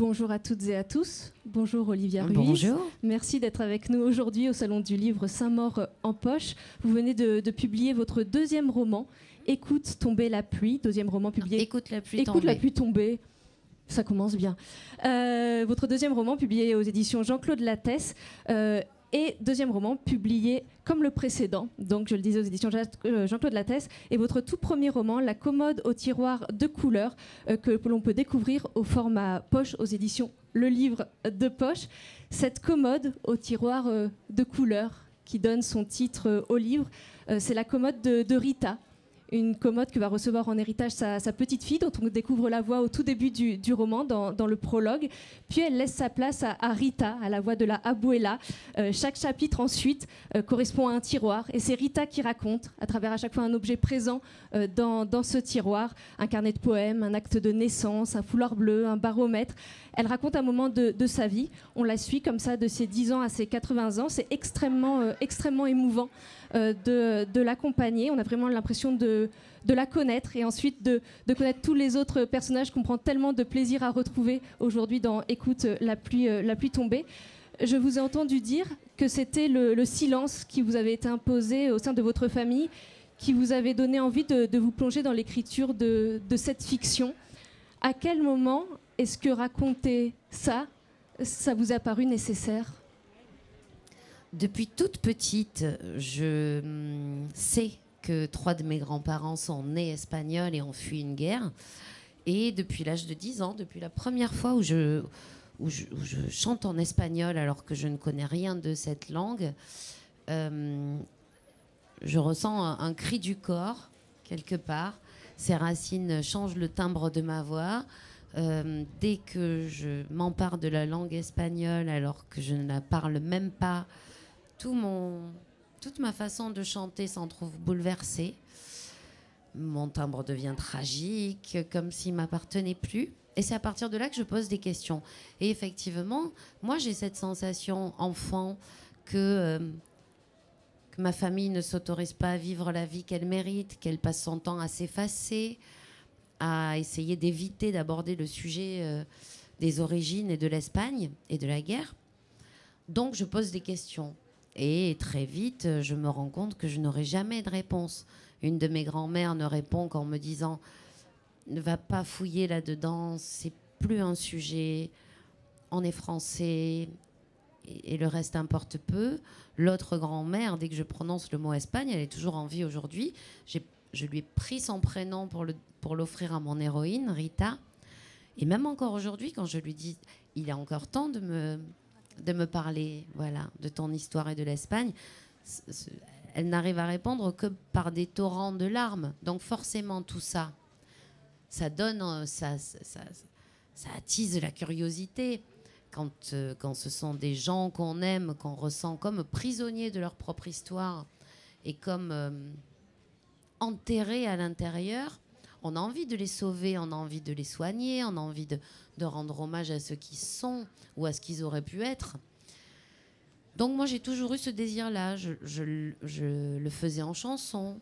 Bonjour à toutes et à tous. Bonjour Olivia Ruiz. Bonjour. Merci d'être avec nous aujourd'hui au Salon du Livre Saint-Maur en poche. Vous venez de publier votre deuxième roman, Écoute tomber la pluie. Deuxième roman publié. Écoute la pluie Écoute tomber. la pluie tomber. Ça commence bien. Votre deuxième roman publié aux éditions Jean-Claude Lattès. Et deuxième roman publié comme le précédent, donc je le disais aux éditions Jean-Claude Lattès, et votre tout premier roman, La commode au tiroir de couleur, que l'on peut découvrir au format poche aux éditions Le Livre de Poche. Cette commode au tiroir de couleur qui donne son titre au livre, c'est la commode de Rita. Une commode que va recevoir en héritage sa petite fille, dont on découvre la voix au tout début du roman, dans le prologue. Puis elle laisse sa place à Rita, à la voix de la abuela. Chaque chapitre ensuite correspond à un tiroir. Et c'est Rita qui raconte, à travers à chaque fois un objet présent dans ce tiroir, un carnet de poèmes, un acte de naissance, un foulard bleu, un baromètre. Elle raconte un moment de sa vie. On la suit comme ça de ses 10 ans à ses 80 ans. C'est extrêmement émouvant de l'accompagner. On a vraiment l'impression de la connaître et ensuite de connaître tous les autres personnages qu'on prend tellement de plaisir à retrouver aujourd'hui dans Écoute la pluie tomber. Je vous ai entendu dire que c'était le silence qui vous avait été imposé au sein de votre famille, qui vous avait donné envie de vous plonger dans l'écriture de cette fiction. À quel moment est-ce que raconter ça vous a paru nécessaire ? Depuis toute petite, je sais que 3 de mes grands-parents sont nés espagnols et ont fui une guerre. Et depuis l'âge de 10 ans, depuis la première fois où je chante en espagnol alors que je ne connais rien de cette langue, je ressens un cri du corps quelque part. Ces racines changent le timbre de ma voix. Dès que je m'empare de la langue espagnole alors que je ne la parle même pas, toute ma façon de chanter s'en trouve bouleversée. Mon timbre devient tragique, comme s'il m'appartenait plus. Et c'est à partir de là que je pose des questions. Et effectivement, moi j'ai cette sensation enfant que ma famille ne s'autorise pas à vivre la vie qu'elle mérite, qu'elle passe son temps à s'effacer, à essayer d'éviter d'aborder le sujet des origines et de l'Espagne et de la guerre. Donc je pose des questions. Et très vite, je me rends compte que je n'aurai jamais de réponse. Une de mes grand-mères ne répond qu'en me disant « Ne va pas fouiller là-dedans, c'est plus un sujet, on est français et le reste importe peu. » L'autre grand-mère, dès que je prononce le mot Espagne, elle est toujours en vie aujourd'hui. Je lui ai pris son prénom pour l'offrir à mon héroïne, Rita. Et même encore aujourd'hui, quand je lui dis « Il est encore temps de me parler, voilà, de ton histoire et de l'Espagne », elle n'arrive à répondre que par des torrents de larmes. Donc forcément, tout ça, ça donne, ça attise la curiosité. Quand ce sont des gens qu'on aime, qu'on ressent comme prisonniers de leur propre histoire et comme enterrés à l'intérieur, on a envie de les sauver, on a envie de les soigner, on a envie de rendre hommage à ceux qui sont ou à ce qu'ils auraient pu être. Donc moi j'ai toujours eu ce désir-là. Je le faisais en chanson,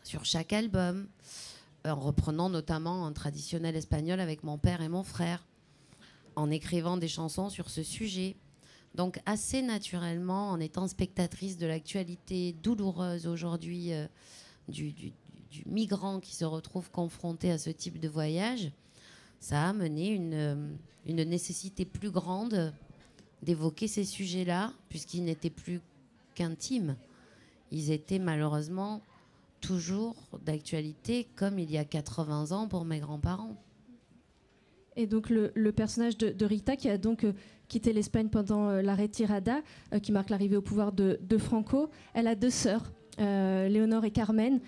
sur chaque album, en reprenant notamment un traditionnel espagnol avec mon père et mon frère, en écrivant des chansons sur ce sujet. Donc assez naturellement, en étant spectatrice de l'actualité douloureuse aujourd'hui du migrant qui se retrouve confronté à ce type de voyage, ça a amené une nécessité plus grande d'évoquer ces sujets-là, puisqu'ils n'étaient plus qu'intimes. Ils étaient malheureusement toujours d'actualité, comme il y a 80 ans pour mes grands-parents. Et donc le personnage de Rita, qui a donc quitté l'Espagne pendant la Retirada, qui marque l'arrivée au pouvoir de Franco, elle a 2 sœurs. Léonore et Carmen,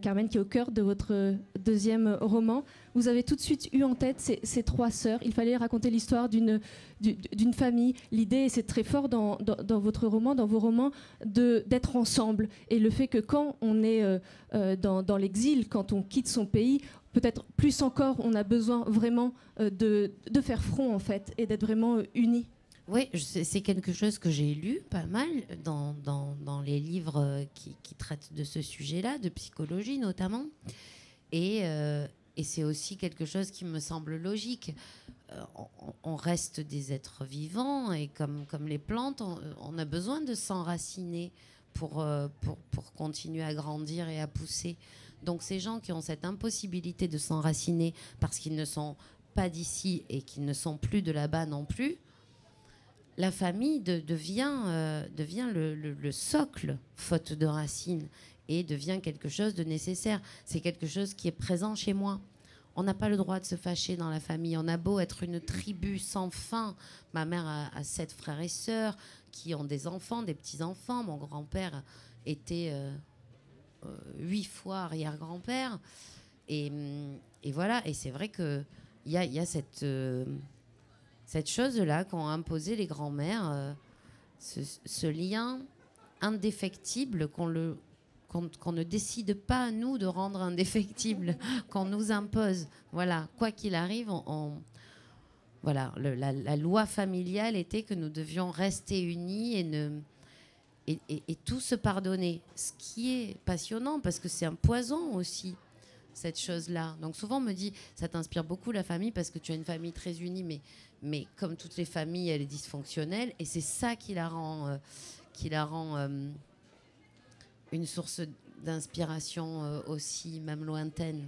Carmen qui est au cœur de votre deuxième roman. Vous avez tout de suite eu en tête ces 3 sœurs. Il fallait raconter l'histoire d'une famille. L'idée, et c'est très fort dans votre roman, dans vos romans, d'être ensemble. Et le fait que quand on est dans l'exil, quand on quitte son pays, peut-être plus encore, on a besoin vraiment de faire front, en fait, et d'être vraiment unis. Oui, c'est quelque chose que j'ai lu pas mal dans les livres qui traitent de ce sujet-là, de psychologie notamment. Et c'est aussi quelque chose qui me semble logique. on reste des êtres vivants et comme les plantes, on a besoin de s'enraciner pour continuer à grandir et à pousser. Donc ces gens qui ont cette impossibilité de s'enraciner parce qu'ils ne sont pas d'ici et qu'ils ne sont plus de là-bas non plus, la famille devient le socle, faute de racines, et devient quelque chose de nécessaire. C'est quelque chose qui est présent chez moi. On n'a pas le droit de se fâcher dans la famille. On a beau être une tribu sans fin. Ma mère a 7 frères et sœurs qui ont des enfants, des petits-enfants. Mon grand-père était 8 fois arrière-grand-père. Et voilà. Et c'est vrai qu'il y a cette chose-là qu'ont imposé les grands-mères, ce lien indéfectible qu'on ne décide pas, nous, de rendre indéfectible, qu'on nous impose. Voilà, quoi qu'il arrive, voilà, la loi familiale était que nous devions rester unis et tout se pardonner. Ce qui est passionnant, parce que c'est un poison aussi, cette chose-là. Donc souvent, on me dit, ça t'inspire beaucoup la famille, parce que tu as une famille très unie, mais comme toutes les familles, elle est dysfonctionnelle, et c'est ça qui la rend une source d'inspiration aussi, même lointaine.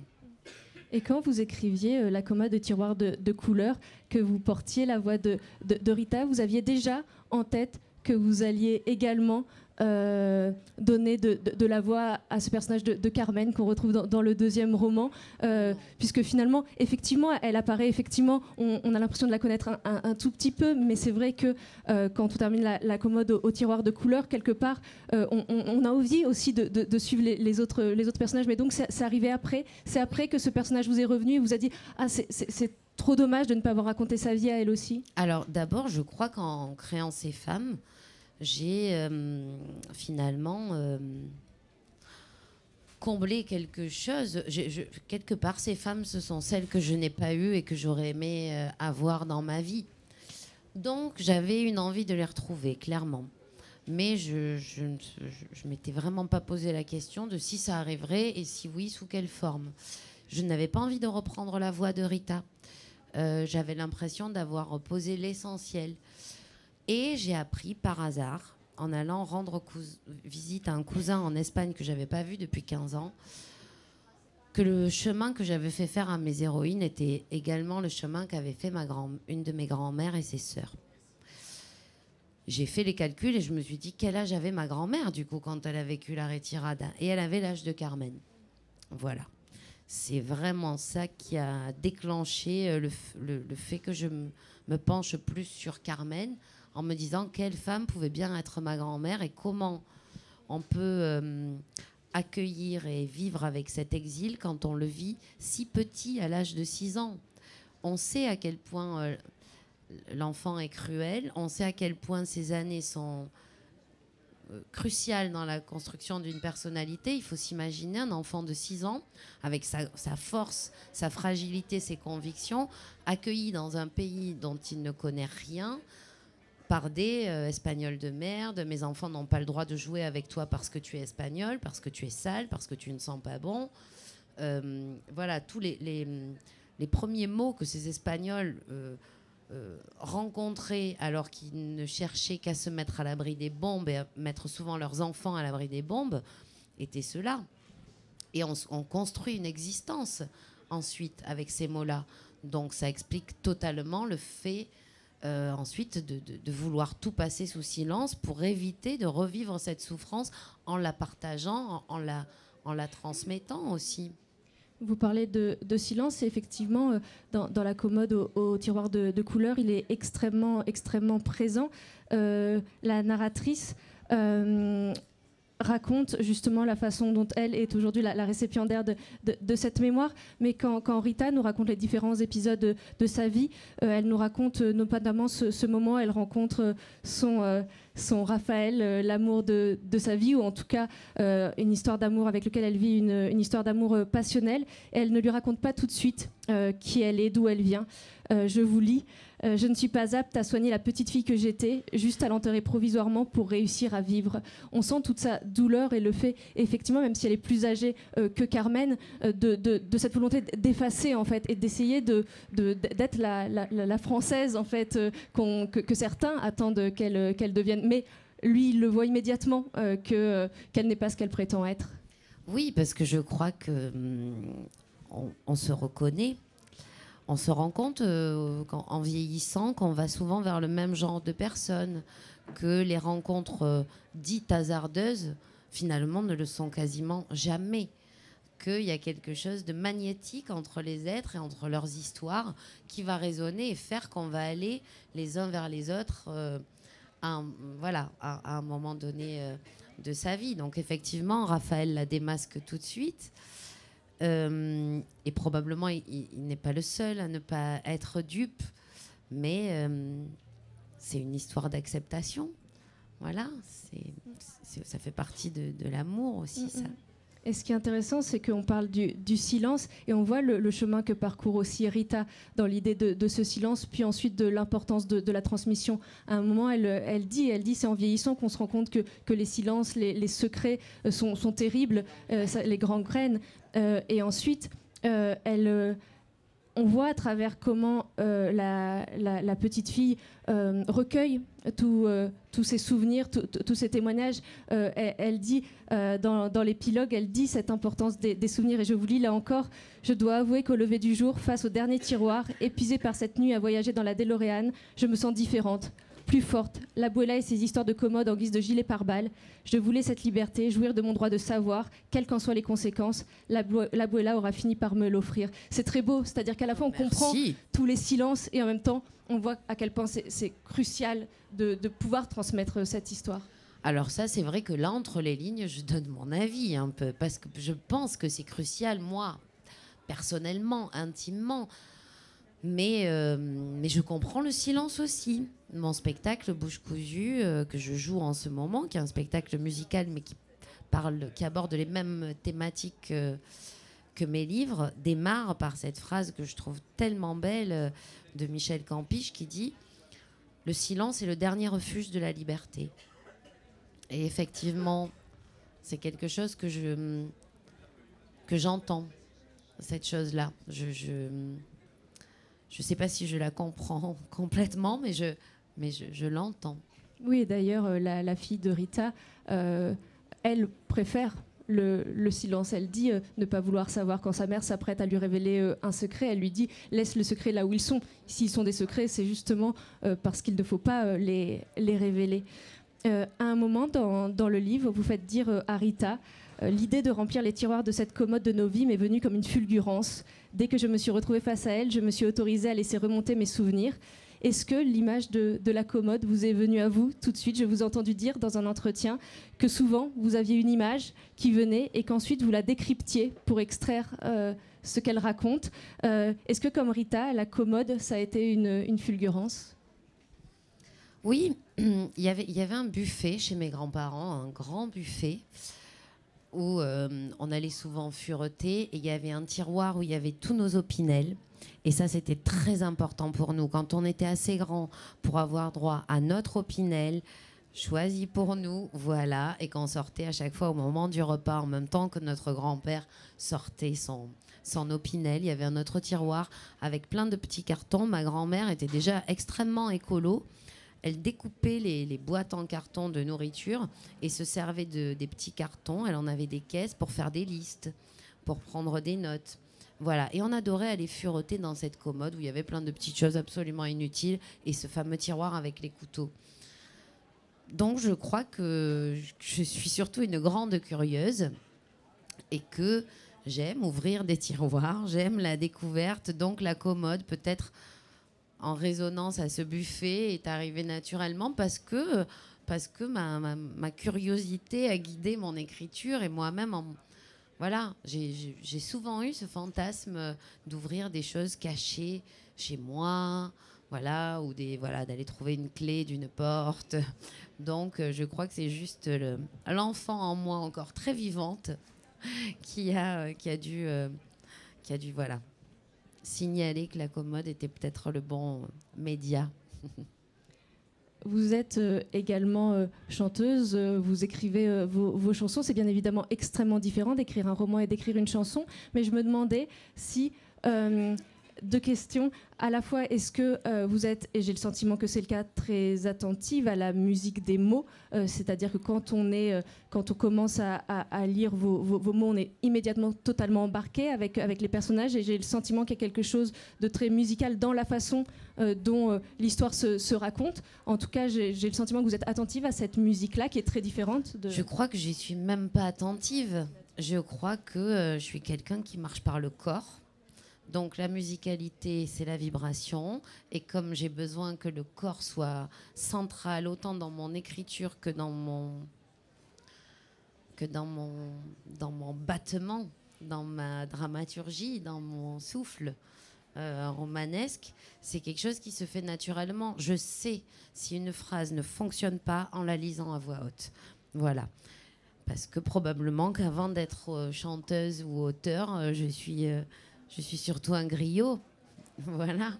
Et quand vous écriviez La commode de tiroir de couleurs, que vous portiez la voix de Rita, vous aviez déjà en tête que vous alliez également donner de la voix à ce personnage de Carmen qu'on retrouve dans le deuxième roman, puisque finalement, effectivement, elle apparaît, effectivement, on a l'impression de la connaître un tout petit peu, mais c'est vrai que quand on termine la commode au tiroir de couleurs, quelque part, on a envie aussi de suivre les autres personnages, mais donc c'est arrivé après, c'est après que ce personnage vous est revenu et vous a dit « Ah, c'est trop dommage de ne pas avoir raconté sa vie à elle aussi ». Alors d'abord, je crois qu'en créant ces femmes, j'ai finalement comblé quelque chose. Quelque part, ces femmes, ce sont celles que je n'ai pas eues et que j'aurais aimé avoir dans ma vie. Donc, j'avais une envie de les retrouver, clairement. Mais je m'étais vraiment pas posé la question de si ça arriverait et si oui, sous quelle forme. Je n'avais pas envie de reprendre la voix de Rita. J'avais l'impression d'avoir posé l'essentiel. Et j'ai appris par hasard, en allant rendre visite à un cousin en Espagne que je n'avais pas vu depuis 15 ans, que le chemin que j'avais fait faire à mes héroïnes était également le chemin qu'avait fait une de mes grand-mères et ses sœurs. J'ai fait les calculs et je me suis dit quel âge avait ma grand-mère du coup quand elle a vécu la retirada. Et elle avait l'âge de Carmen. Voilà. C'est vraiment ça qui a déclenché le fait que je me penche plus sur Carmen, en me disant quelle femme pouvait bien être ma grand-mère et comment on peut accueillir et vivre avec cet exil quand on le vit si petit à l'âge de 6 ans. On sait à quel point l'enfant est cruel, on sait à quel point ces années sont cruciales dans la construction d'une personnalité. Il faut s'imaginer un enfant de 6 ans, avec sa force, sa fragilité, ses convictions, accueilli dans un pays dont il ne connaît rien, par des Espagnols de merde. Mes enfants n'ont pas le droit de jouer avec toi parce que tu es espagnol, parce que tu es sale, parce que tu ne sens pas bon. Voilà, tous les premiers mots que ces Espagnols rencontraient alors qu'ils ne cherchaient qu'à se mettre à l'abri des bombes et à mettre souvent leurs enfants à l'abri des bombes étaient ceux-là. Et on construit une existence ensuite avec ces mots-là. Donc ça explique totalement le fait ensuite de vouloir tout passer sous silence pour éviter de revivre cette souffrance en la partageant, en la transmettant aussi. Vous parlez de silence et effectivement dans la commode au tiroir de couleurs, il est extrêmement, extrêmement présent. La narratrice raconte justement la façon dont elle est aujourd'hui la récipiendaire de cette mémoire, mais quand Rita nous raconte les différents épisodes de sa vie, elle nous raconte notamment ce moment où elle rencontre son Raphaël, l'amour de sa vie, ou en tout cas une histoire d'amour avec lequel elle vit une histoire d'amour passionnelle. Et elle ne lui raconte pas tout de suite qui elle est, d'où elle vient. Je vous lis. Je ne suis pas apte à soigner la petite fille que j'étais, juste à l'enterrer provisoirement pour réussir à vivre. On sent toute sa douleur et le fait, effectivement, même si elle est plus âgée que Carmen, de cette volonté d'effacer en fait et d'essayer d'être la française en fait que certains attendent qu'elle devienne. Mais lui, il le voit immédiatement qu'elle n'est pas ce qu'elle prétend être. Oui, parce que je crois que on se reconnaît. On se rend compte en vieillissant qu'on va souvent vers le même genre de personnes, que les rencontres dites hasardeuses, finalement, ne le sont quasiment jamais. Qu'il y a quelque chose de magnétique entre les êtres et entre leurs histoires qui va résonner et faire qu'on va aller les uns vers les autres à un moment donné de sa vie. Donc effectivement, Raphaël la démasque tout de suite. Et probablement, il n'est pas le seul à ne pas être dupe, mais c'est une histoire d'acceptation. Voilà, ça fait partie de l'amour aussi, ça. Et ce qui est intéressant, c'est qu'on parle du silence et on voit le chemin que parcourt aussi Rita dans l'idée de ce silence, puis ensuite de l'importance de la transmission. À un moment, elle dit c'est en vieillissant qu'on se rend compte que les silences, les secrets sont terribles, les grands graines. Et ensuite, on voit à travers comment la petite fille recueille tous ses souvenirs, tous ses témoignages. Elle dit, dans l'épilogue, elle dit cette importance des souvenirs. Et je vous lis là encore, je dois avouer qu'au lever du jour, face au dernier tiroir, épuisée par cette nuit à voyager dans la DeLorean, je me sens différente. Plus forte, l'Abuela et ses histoires de commode en guise de gilet pare-balles. Je voulais cette liberté, jouir de mon droit de savoir, quelles qu'en soient les conséquences. L'Abuela aura fini par me l'offrir. C'est très beau, c'est-à-dire qu'à la fois on comprend tous les silences et en même temps on voit à quel point c'est crucial de pouvoir transmettre cette histoire. Alors ça, c'est vrai que là, entre les lignes, je donne mon avis un peu, parce que je pense que c'est crucial, moi, personnellement, intimement. Mais je comprends le silence aussi. Mon spectacle Bouche cousue, que je joue en ce moment, qui est un spectacle musical, mais qui aborde les mêmes thématiques que mes livres, démarre par cette phrase que je trouve tellement belle de Michel Campiche qui dit « Le silence est le dernier refuge de la liberté ». Et effectivement, c'est quelque chose que j'entends, cette chose-là. Je ne sais pas si je la comprends complètement, mais je l'entends. Oui, d'ailleurs, la fille de Rita, elle préfère le silence. Elle dit ne pas vouloir savoir quand sa mère s'apprête à lui révéler un secret. Elle lui dit laisse le secret là où ils sont. S'ils sont des secrets, c'est justement parce qu'il ne faut pas les révéler. À un moment dans le livre, vous faites dire à Rita l'idée de remplir les tiroirs de cette commode de nos vies m'est venue comme une fulgurance. Dès que je me suis retrouvée face à elle, je me suis autorisée à laisser remonter mes souvenirs. Est-ce que l'image de la commode vous est venue à vous tout de suite? Je vous ai entendu dire dans un entretien que souvent vous aviez une image qui venait et qu'ensuite vous la décryptiez pour extraire ce qu'elle raconte. Est-ce que comme Rita, la commode, ça a été une fulgurance? Oui, il y avait un buffet chez mes grands-parents, un grand buffet, où on allait souvent fureter, et il y avait un tiroir où il y avait tous nos opinels. Et ça, c'était très important pour nous. Quand on était assez grand pour avoir droit à notre opinel, choisi pour nous, voilà, et qu'on sortait à chaque fois au moment du repas, en même temps que notre grand-père sortait son opinel, il y avait un autre tiroir avec plein de petits cartons. Ma grand-mère était déjà extrêmement écolo. Elle découpait les boîtes en carton de nourriture et se servait des petits cartons. Elle en avait des caisses pour faire des listes, pour prendre des notes. Voilà. Et on adorait aller fureter dans cette commode où il y avait plein de petites choses absolument inutiles et ce fameux tiroir avec les couteaux. Donc je crois que je suis surtout une grande curieuse et que j'aime ouvrir des tiroirs, j'aime la découverte. Donc la commode peut-être en résonance à ce buffet est arrivé naturellement parce que ma curiosité a guidé mon écriture et moi-même, voilà, j'ai souvent eu ce fantasme d'ouvrir des choses cachées chez moi, voilà, ou d'aller trouver une clé d'une porte. Donc je crois que c'est juste l'enfant en moi encore très vivante qui a dû voilà, signalé que la commode était peut-être le bon média. Vous êtes également chanteuse, vous écrivez vos chansons. C'est bien évidemment extrêmement différent d'écrire un roman et d'écrire une chanson, mais je me demandais si, deux questions, à la fois est-ce que vous êtes, et j'ai le sentiment que c'est le cas, très attentive à la musique des mots, c'est-à-dire que quand on commence à lire vos mots, on est immédiatement totalement embarqué avec les personnages, et j'ai le sentiment qu'il y a quelque chose de très musical dans la façon dont l'histoire se raconte. En tout cas, j'ai le sentiment que vous êtes attentive à cette musique-là qui est très différente de... Je crois que j'y suis même pas attentive. Je crois que je suis quelqu'un qui marche par le corps. Donc la musicalité, c'est la vibration. Et comme j'ai besoin que le corps soit central, autant dans mon écriture que dans mon battement, dans ma dramaturgie, dans mon souffle romanesque, c'est quelque chose qui se fait naturellement. Je sais si une phrase ne fonctionne pas en la lisant à voix haute. Voilà. Parce que probablement qu'avant d'être chanteuse ou auteur, je suis surtout un griot. Voilà.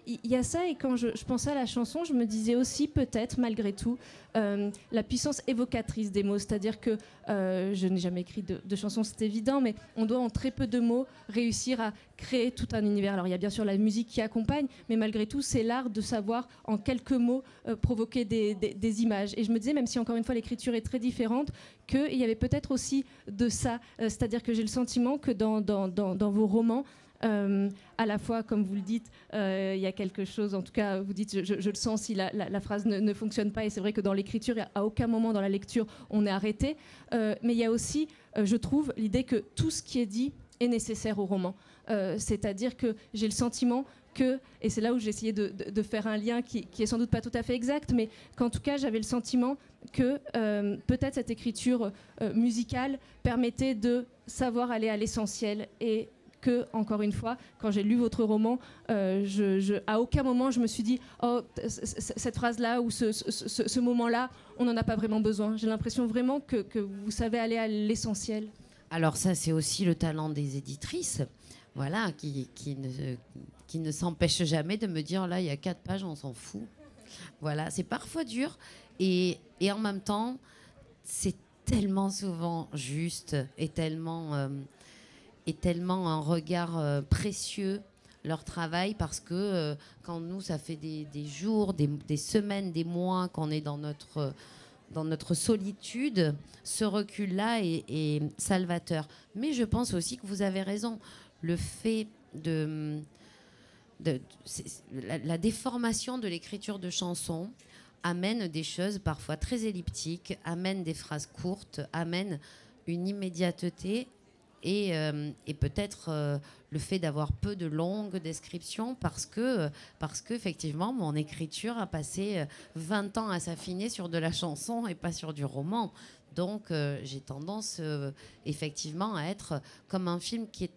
Il y a ça, et quand je pensais à la chanson, je me disais aussi peut-être, malgré tout, la puissance évocatrice des mots. C'est-à-dire que je n'ai jamais écrit de chansons, c'est évident, mais on doit en très peu de mots réussir à créer tout un univers. Alors il y a bien sûr la musique qui accompagne, mais malgré tout, c'est l'art de savoir en quelques mots provoquer des images. Et je me disais, même si encore une fois l'écriture est très différente, qu'il y avait peut-être aussi de ça. C'est-à-dire que j'ai le sentiment que dans vos romans, à la fois, comme vous le dites, il y a quelque chose, en tout cas, vous dites, je le sens si la phrase ne fonctionne pas, et c'est vrai que dans l'écriture, à aucun moment dans la lecture, on est arrêté, mais il y a aussi, je trouve, l'idée que tout ce qui est dit est nécessaire au roman. C'est-à-dire que j'ai le sentiment que, et c'est là où j'ai essayé de faire un lien qui est sans doute pas tout à fait exact, mais qu'en tout cas, j'avais le sentiment que peut-être cette écriture musicale permettait de savoir aller à l'essentiel, et que, encore une fois, quand j'ai lu votre roman, à aucun moment je me suis dit « Oh, cette phrase-là ou ce moment-là, on n'en a pas vraiment besoin ». J'ai l'impression vraiment que vous savez aller à l'essentiel. Alors ça, c'est aussi le talent des éditrices, voilà, qui ne s'empêchent jamais de me dire « Là, il y a 4 pages, on s'en fout ». Voilà, c'est parfois dur, et en même temps, c'est tellement souvent juste et tellement un regard précieux, leur travail, parce que quand nous, ça fait des jours, des semaines, des mois qu'on est dans notre solitude, ce recul-là est salvateur. Mais je pense aussi que vous avez raison. Le fait la déformation de l'écriture de chansons amène des choses parfois très elliptiques, amène des phrases courtes, amène une immédiateté, et peut-être le fait d'avoir peu de longues descriptions, parce que effectivement mon écriture a passé 20 ans à s'affiner sur de la chanson et pas sur du roman. Donc j'ai tendance effectivement à être comme un film qui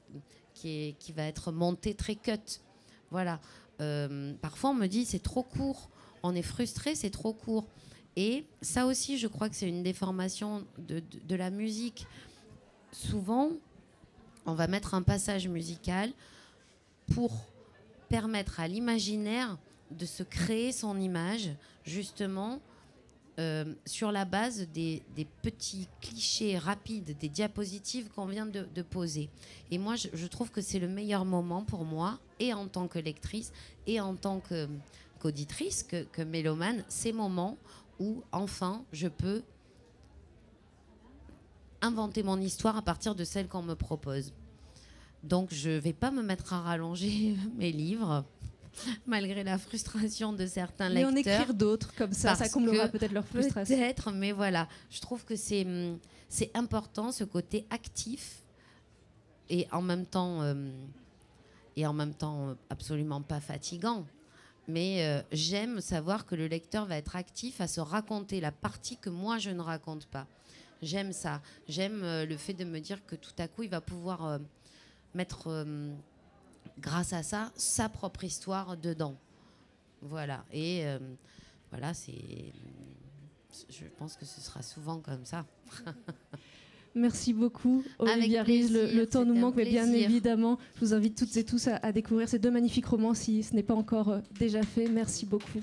va être monté très cut. Voilà. Parfois on me dit c'est trop court, on est frustré, c'est trop court. Et ça aussi, je crois que c'est une déformation de la musique. Souvent, on va mettre un passage musical pour permettre à l'imaginaire de se créer son image, justement, sur la base des petits clichés rapides, des diapositives qu'on vient de poser. Et moi, je trouve que c'est le meilleur moment pour moi, et en tant que lectrice, et en tant qu'auditrice, que mélomane, ces moments où, enfin, je peux inventer mon histoire à partir de celle qu'on me propose. Donc je ne vais pas me mettre à rallonger mes livres, malgré la frustration de certains lecteurs. Mais en écrire d'autres, comme ça comblera peut-être leur frustration. Peut-être, mais voilà. Je trouve que c'est important, ce côté actif, et en même temps absolument pas fatigant. Mais j'aime savoir que le lecteur va être actif à se raconter la partie que moi je ne raconte pas. J'aime ça. J'aime le fait de me dire que tout à coup, il va pouvoir mettre, grâce à ça, sa propre histoire dedans. Voilà. Et voilà, je pense que ce sera souvent comme ça. Merci beaucoup, Avec Olivia Rees. plaisir, Le temps nous c'était un manque, mais bien plaisir. évidemment, je vous invite toutes et tous à découvrir ces 2 magnifiques romans si ce n'est pas encore déjà fait. Merci beaucoup.